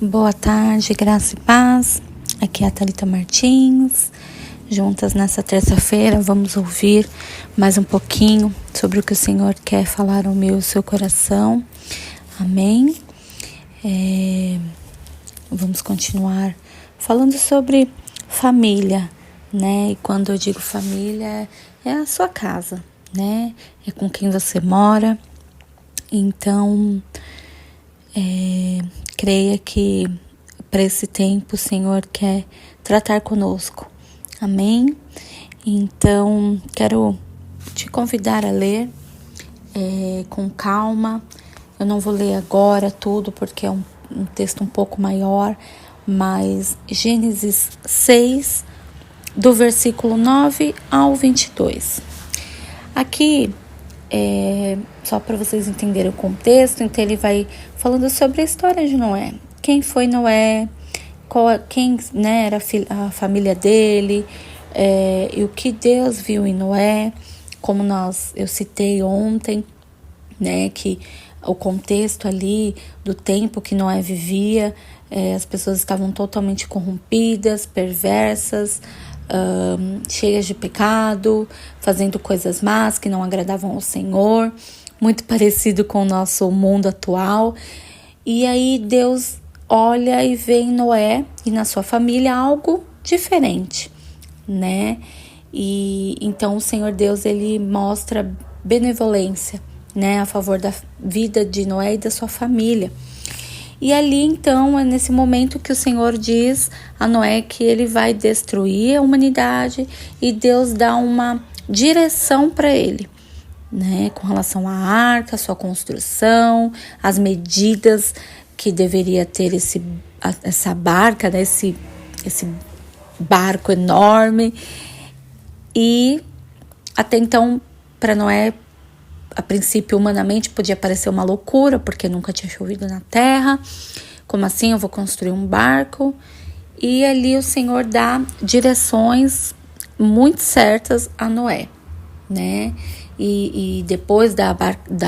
Boa tarde, graça e paz. Aqui é a Thalita Martins. Juntas nessa terça-feira vamos ouvir mais um pouquinho sobre o que o Senhor quer falar ao meu e ao seu coração. Amém? Vamos continuar falando sobre família, né? E quando eu digo família, é a sua casa, né? É com quem você mora. Então, creia que para esse tempo o Senhor quer tratar conosco. Amém? Então, quero te convidar a ler com calma. Eu não vou ler agora tudo porque é um texto um pouco maior, mas Gênesis 6, do versículo 9 ao 22. Aqui, só para vocês entenderem o contexto, então ele vai falando sobre a história de Noé. Quem foi Noé, quem era a família dele, e o que Deus viu em Noé, como eu citei ontem, né, que o contexto ali do tempo que Noé vivia, as pessoas estavam totalmente corrompidas, perversas, cheias de pecado, fazendo coisas más que não agradavam ao Senhor, muito parecido com o nosso mundo atual. E aí Deus olha e vê em Noé e na sua família algo diferente, né? E então o Senhor Deus, ele mostra benevolência, né, a favor da vida de Noé e da sua família. E ali, então, é nesse momento que o Senhor diz a Noé que ele vai destruir a humanidade e Deus dá uma direção para ele, né, com relação à arca, a sua construção, as medidas que deveria ter essa barca, né, esse barco enorme. E até então, para Noé, a princípio, humanamente, podia parecer uma loucura, porque nunca tinha chovido na terra. Como assim eu vou construir um barco? E ali o Senhor dá direções muito certas a Noé, né? E depois da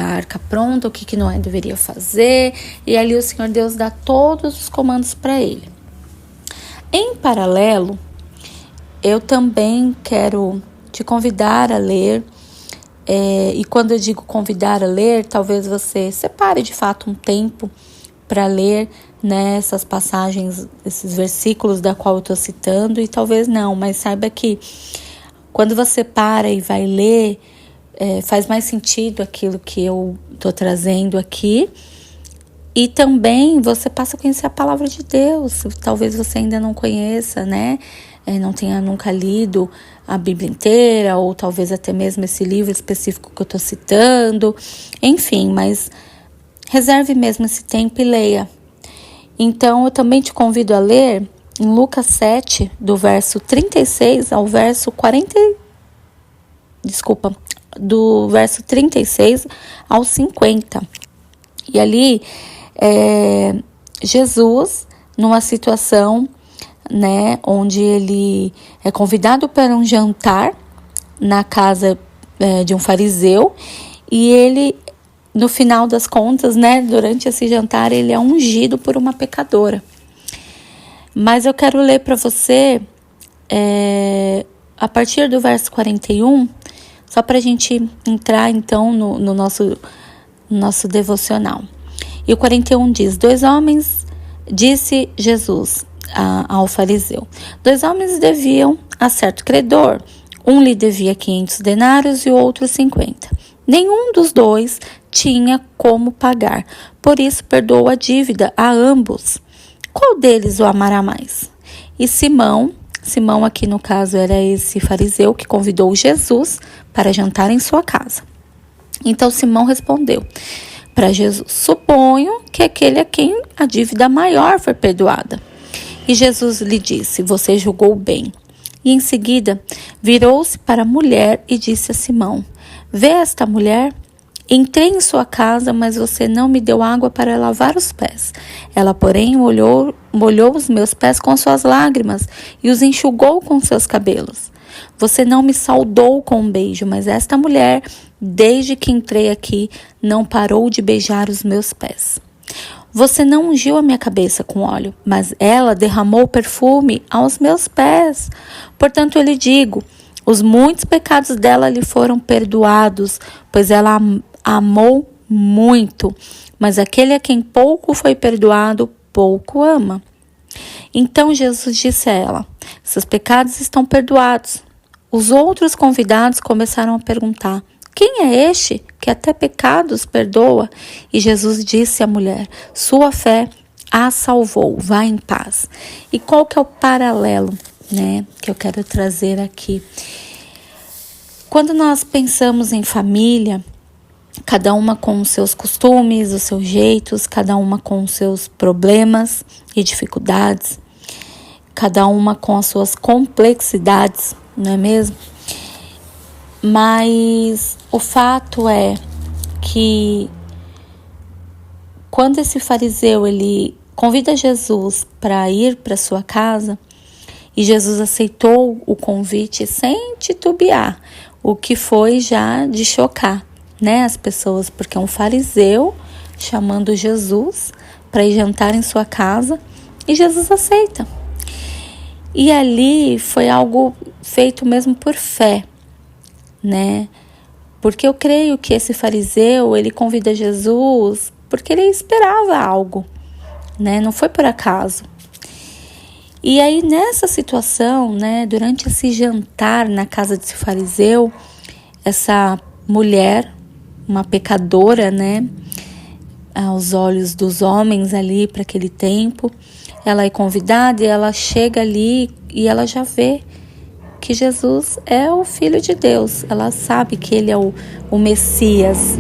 arca pronta, o que Noé deveria fazer. E ali o Senhor Deus dá todos os comandos para ele. Em paralelo, eu também quero te convidar a ler. E quando eu digo convidar a ler, talvez você separe de fato um tempo para ler, né, essas passagens, esses versículos da qual eu estou citando, e talvez não, mas saiba que quando você para e vai ler, faz mais sentido aquilo que eu estou trazendo aqui, e também você passa a conhecer a palavra de Deus. Talvez você ainda não conheça, né? Não tenha nunca lido a Bíblia inteira, ou talvez até mesmo esse livro específico que eu estou citando. Enfim, mas reserve mesmo esse tempo e leia. Então, eu também te convido a ler em Lucas 7, do verso 36 ao verso 40... do verso 36 ao 50. E ali, Jesus, numa situação, né, onde ele é convidado para um jantar na casa de um fariseu, e ele, no final das contas, né, durante esse jantar, ele é ungido por uma pecadora. Mas eu quero ler para você a partir do verso 41, só para a gente entrar então no nosso devocional. E o 41 diz: 2 homens, disse Jesus ao fariseu, 2 homens deviam a certo credor. Um lhe devia 500 denários e o outro 50. Nenhum dos dois tinha como pagar, por isso perdoou a dívida a ambos. Qual deles o amará mais? E Simão aqui no caso era esse fariseu que convidou Jesus para jantar em sua casa. Então Simão respondeu para Jesus: suponho que aquele a quem a dívida maior foi perdoada. E Jesus lhe disse: você julgou bem. E em seguida virou-se para a mulher e disse a Simão: vê esta mulher? Entrei em sua casa, mas você não me deu água para lavar os pés. Ela, porém, molhou os meus pés com suas lágrimas e os enxugou com seus cabelos. Você não me saudou com um beijo, mas esta mulher, desde que entrei aqui, não parou de beijar os meus pés. Você não ungiu a minha cabeça com óleo, mas ela derramou perfume aos meus pés. Portanto, eu lhe digo, os muitos pecados dela lhe foram perdoados, pois ela amou muito. Mas aquele a quem pouco foi perdoado, pouco ama. Então Jesus disse a ela, seus pecados estão perdoados. Os outros convidados começaram a perguntar, quem é este que até pecados perdoa? E Jesus disse à mulher, sua fé a salvou, vá em paz. E qual que é o paralelo, né, que eu quero trazer aqui? Quando nós pensamos em família, cada uma com os seus costumes, os seus jeitos, cada uma com os seus problemas e dificuldades, cada uma com as suas complexidades, não é mesmo? Mas o fato é que quando esse fariseu ele convida Jesus para ir para sua casa e Jesus aceitou o convite sem titubear, o que foi já de chocar, né, as pessoas, porque é um fariseu chamando Jesus para ir jantar em sua casa e Jesus aceita. E ali foi algo feito mesmo por fé, né? Porque eu creio que esse fariseu, ele convida Jesus porque ele esperava algo, né? Não foi por acaso. E aí nessa situação, né, durante esse jantar na casa desse fariseu, essa mulher, uma pecadora, né, aos olhos dos homens ali para aquele tempo, ela é convidada e ela chega ali e ela já vê que Jesus é o Filho de Deus. Ela sabe que ele é o Messias.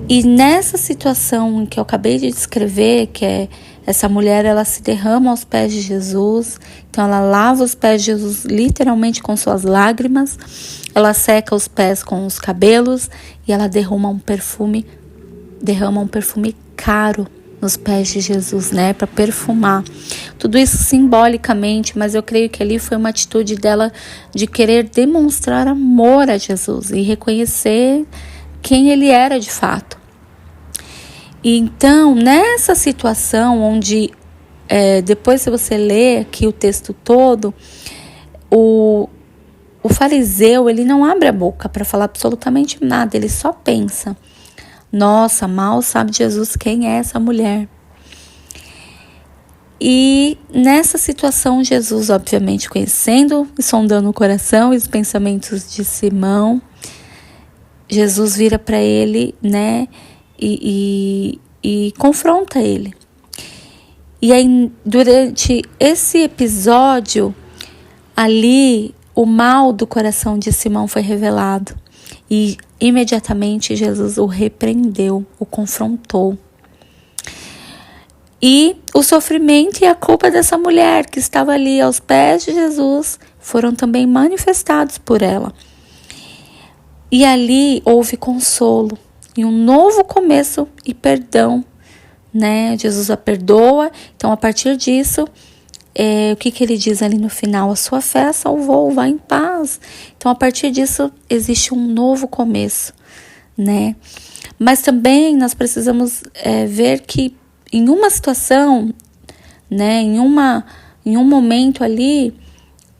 E nessa situação que eu acabei de descrever, que é essa mulher, ela se derrama aos pés de Jesus. Então ela lava os pés de Jesus literalmente com suas lágrimas. Ela seca os pés com os cabelos e ela derrama um perfume caro nos pés de Jesus, né, para perfumar. Tudo isso simbolicamente, mas eu creio que ali foi uma atitude dela de querer demonstrar amor a Jesus e reconhecer quem ele era de fato. E então, nessa situação onde, depois se você ler aqui o texto todo, o fariseu, ele não abre a boca para falar absolutamente nada, ele só pensa, nossa, mal sabe Jesus quem é essa mulher. E nessa situação, Jesus, obviamente, conhecendo e sondando o coração e os pensamentos de Simão, Jesus vira para ele, né, e confronta ele. E aí, durante esse episódio, ali, o mal do coração de Simão foi revelado. E imediatamente Jesus o repreendeu, o confrontou. E o sofrimento e a culpa dessa mulher que estava ali aos pés de Jesus foram também manifestados por ela. E ali houve consolo e um novo começo e perdão, né? Jesus a perdoa. Então, a partir disso, o que ele diz ali no final? A sua fé salvou, vá em paz. Então, a partir disso, existe um novo começo, né? Mas também nós precisamos ver que em uma situação, né, em um momento ali,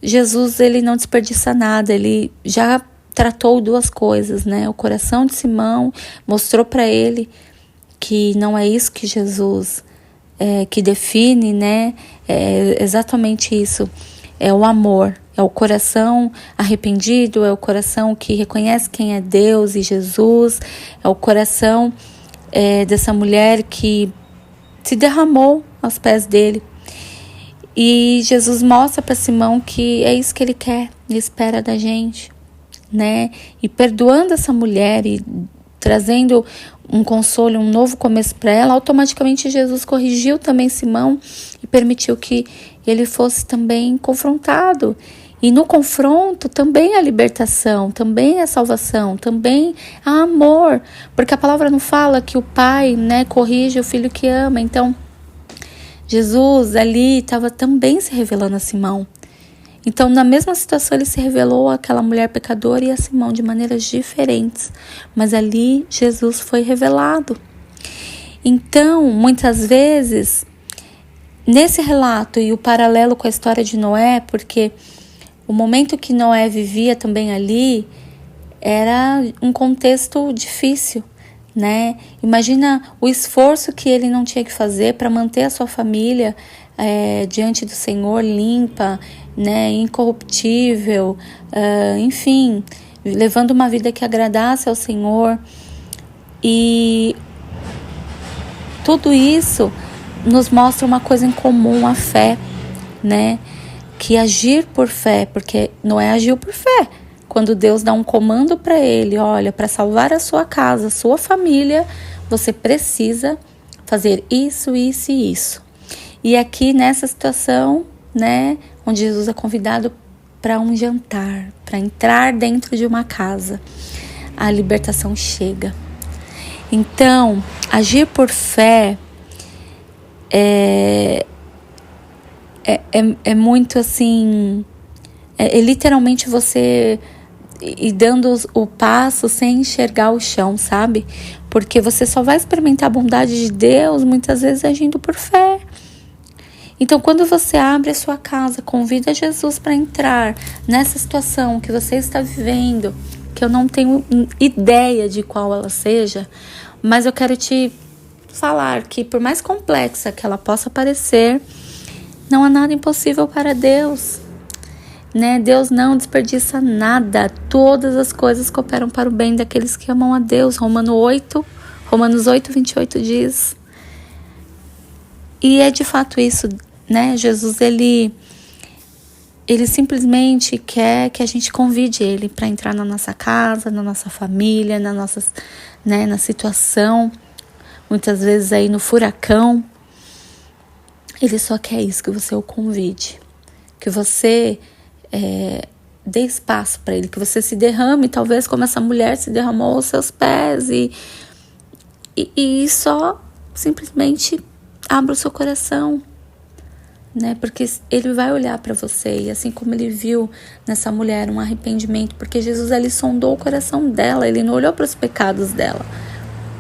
Jesus ele não desperdiça nada, ele já tratou duas coisas, né? O coração de Simão mostrou para ele que não é isso que Jesus que define, né? É exatamente isso, é o amor, é o coração arrependido, é o coração que reconhece quem é Deus e Jesus, é o coração dessa mulher que se derramou aos pés dele. E Jesus mostra para Simão que é isso que ele quer e espera da gente, né? E perdoando essa mulher e trazendo um consolo, um novo começo para ela, automaticamente Jesus corrigiu também Simão e permitiu que ele fosse também confrontado. E no confronto também a libertação, também a salvação, também a amor. Porque a palavra não fala que o pai, né, corrige o filho que ama. Então, Jesus ali estava também se revelando a Simão. Então, na mesma situação, ele se revelou àquela mulher pecadora e a Simão de maneiras diferentes. Mas ali, Jesus foi revelado. Então, muitas vezes, nesse relato e o paralelo com a história de Noé, porque o momento que Noé vivia também ali era um contexto difícil, né? Imagina o esforço que ele não tinha que fazer para manter a sua família diante do Senhor limpa, né? Incorruptível, enfim, levando uma vida que agradasse ao Senhor. E tudo isso nos mostra uma coisa em comum, a fé, né? Que agir por fé, porque Noé agiu por fé. Quando Deus dá um comando para ele, olha, para salvar a sua casa, a sua família, você precisa fazer isso, isso e isso. E aqui nessa situação, né, onde Jesus é convidado para um jantar, para entrar dentro de uma casa, a libertação chega. Então, agir por fé é muito assim, literalmente você ir dando o passo sem enxergar o chão, sabe? Porque você só vai experimentar a bondade de Deus muitas vezes agindo por fé. Então, quando você abre a sua casa, convida Jesus para entrar nessa situação que você está vivendo, que eu não tenho ideia de qual ela seja, mas eu quero te falar que, por mais complexa que ela possa parecer, não há nada impossível para Deus, né? Deus não desperdiça nada. Todas as coisas cooperam para o bem daqueles que amam a Deus. Romanos 8, 28 diz. E é de fato isso, né? Jesus, ele simplesmente quer que a gente convide ele para entrar na nossa casa, na nossa família, na situação, muitas vezes aí no furacão. Ele só quer isso, que você o convide, que você dê espaço para ele, que você se derrame, talvez como essa mulher se derramou aos seus pés e só simplesmente abra o seu coração, né? Porque ele vai olhar para você, e assim como ele viu nessa mulher um arrependimento, porque Jesus, ele sondou o coração dela, ele não olhou para os pecados dela,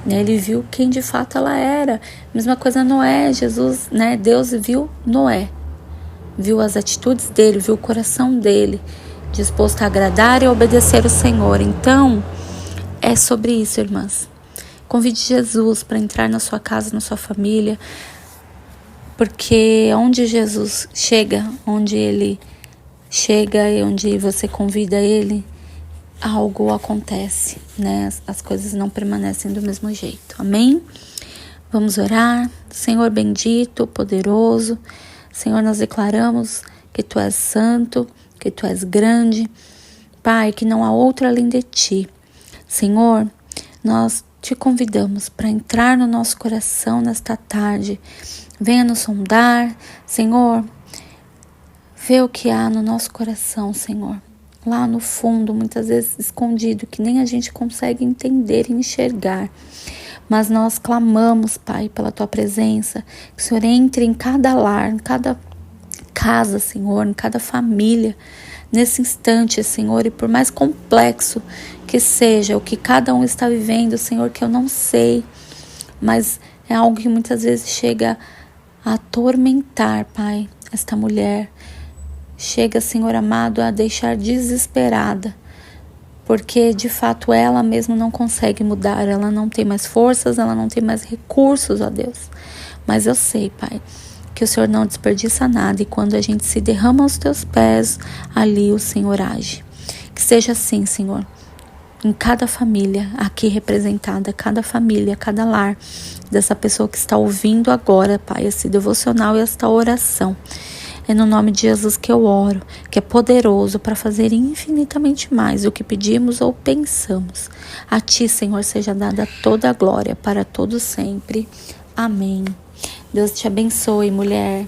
né? Ele viu quem de fato ela era. Mesma coisa Noé, Jesus, né? Deus viu Noé, viu as atitudes dele, viu o coração dele, disposto a agradar e obedecer o Senhor. Então, é sobre isso, irmãs. Convide Jesus para entrar na sua casa, na sua família, porque onde Jesus chega, onde ele chega e onde você convida ele, algo acontece, né? As coisas não permanecem do mesmo jeito. Amém? Vamos orar. Senhor bendito, poderoso, Senhor, nós declaramos que Tu és santo, que Tu és grande, Pai, que não há outro além de Ti. Senhor, nós Te convidamos para entrar no nosso coração nesta tarde. Venha nos sondar, Senhor, vê o que há no nosso coração, Senhor. Lá no fundo, muitas vezes escondido, que nem a gente consegue entender e enxergar. Mas nós clamamos, Pai, pela Tua presença, que o Senhor entre em cada lar, em cada casa, Senhor, em cada família, nesse instante, Senhor, e por mais complexo que seja o que cada um está vivendo, Senhor, que eu não sei, mas é algo que muitas vezes chega a atormentar, Pai, esta mulher. Chega, Senhor amado, a deixar desesperada, porque de fato ela mesma não consegue mudar, ela não tem mais forças, ela não tem mais recursos, ó Deus. Mas eu sei, Pai, que o Senhor não desperdiça nada, e quando a gente se derrama aos Teus pés, ali o Senhor age. Que seja assim, Senhor, em cada família aqui representada, cada família, cada lar dessa pessoa que está ouvindo agora, Pai, esse devocional e esta oração. É no nome de Jesus que eu oro, que é poderoso para fazer infinitamente mais do que pedimos ou pensamos. A Ti, Senhor, seja dada toda a glória para todo sempre. Amém. Deus te abençoe, mulher.